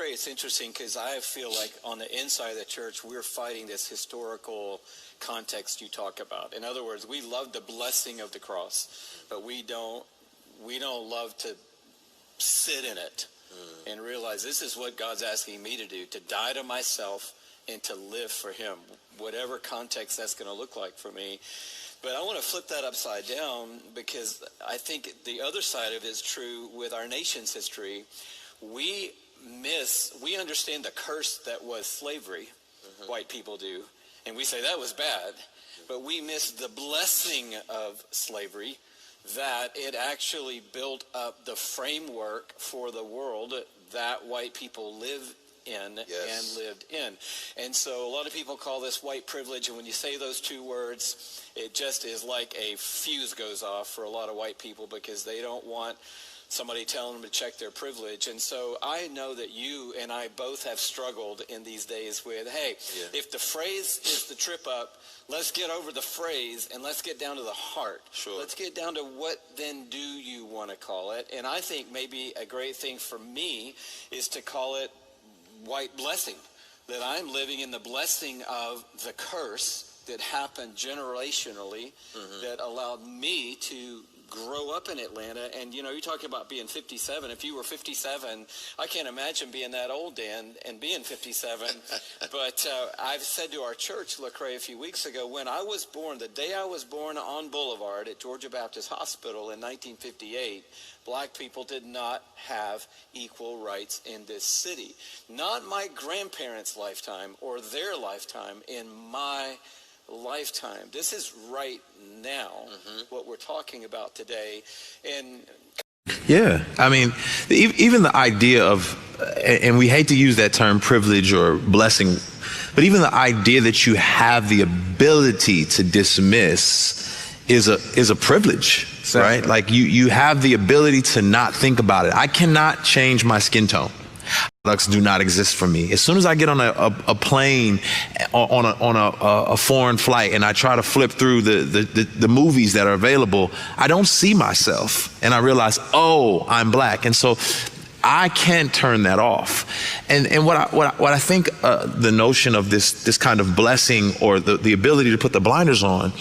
It's interesting because I feel like on the inside of the church, we're fighting this historical context you talk about. In other words, we love the blessing of the cross, but we don't love to sit in it and realize this is what God's asking me to do, to die to myself and to live for him, whatever context that's going to look like for me. But I want to flip that upside down, because I think the other side of it is true with our nation's history. We understand the curse that was slavery, white people do, and we say that was bad, but we miss the blessing of slavery, that it actually built up the framework for the world that white people live in and lived in. And so a lot of people call this white privilege, and when you say those two words, it just is like a fuse goes off for a lot of white people, because they don't want somebody telling them to check their privilege. And so I know that you and I both have struggled in these days with, hey, if the phrase is the trip up, let's get over the phrase and let's get down to the heart. Sure. Let's get down to what then do you want to call it. And I think maybe a great thing for me is to call it white blessing, that I'm living in the blessing of the curse that happened generationally that allowed me to grow up in Atlanta. And you talking about being 57. If you were 57, I can't imagine being that old, Dan, and being 57. But I've said to our church, Lecrae, a few weeks ago, when I was born, the day I was born on Boulevard at Georgia Baptist Hospital in 1958, black people did not have equal rights in this city. Not my grandparents' lifetime or their lifetime, in my lifetime. This is right now what we're talking about today. And yeah, I mean, even the idea of, and we hate to use that term privilege or blessing, but even the idea that you have the ability to dismiss is a privilege, right? Like you have the ability to not think about it. I cannot change my skin tone. Products do not exist for me. As soon as I get on a plane on a foreign flight and I try to flip through the movies that are available, I don't see myself, and I realize, oh, I'm black. And so I can't turn that off. And what I think the notion of this kind of blessing, or the ability to put the blinders on,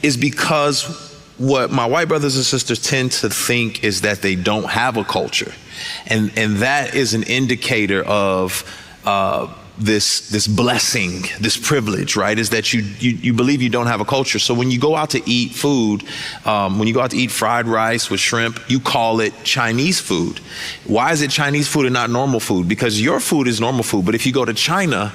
is because what my white brothers and sisters tend to think is that they don't have a culture. And that is an indicator of this blessing, this privilege, right? Is that you believe you don't have a culture. So when you go out to eat food, when you go out to eat fried rice with shrimp, you call it Chinese food. Why is it Chinese food and not normal food? Because your food is normal food. But if you go to China,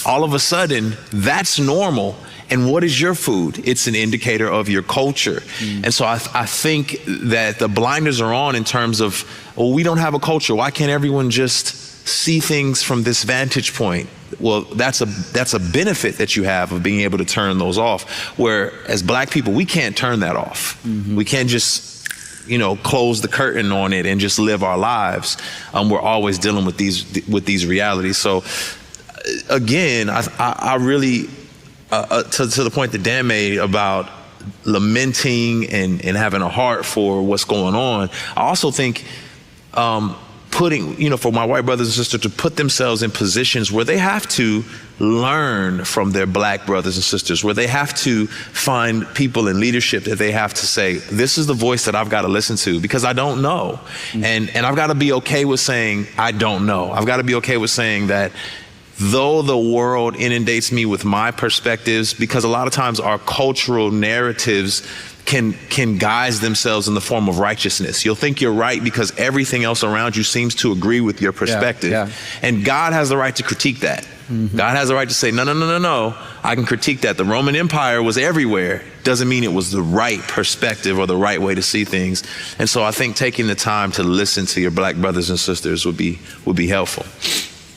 all of a sudden, that's normal. And what is your food? It's an indicator of your culture. And so I think that the blinders are on in terms of, well, we don't have a culture. Why can't everyone just see things from this vantage point? Well, that's a benefit that you have of being able to turn those off. Where as black people, we can't turn that off. We can't just, close the curtain on it and just live our lives. We're always dealing with these realities. So again, I really, to the point that Dan made about lamenting and having a heart for what's going on, I also think putting, for my white brothers and sisters to put themselves in positions where they have to learn from their black brothers and sisters, where they have to find people in leadership that they have to say, this is the voice that I've got to listen to, because I don't know. And I've got to be okay with saying, I don't know. I've got to be okay with saying that though the world inundates me with my perspectives, because a lot of times our cultural narratives can guise themselves in the form of righteousness. You'll think you're right because everything else around you seems to agree with your perspective. And God has the right to critique that. God has the right to say, no, I can critique that. The Roman Empire was everywhere. Doesn't mean it was the right perspective or the right way to see things. And so I think taking the time to listen to your black brothers and sisters would be helpful.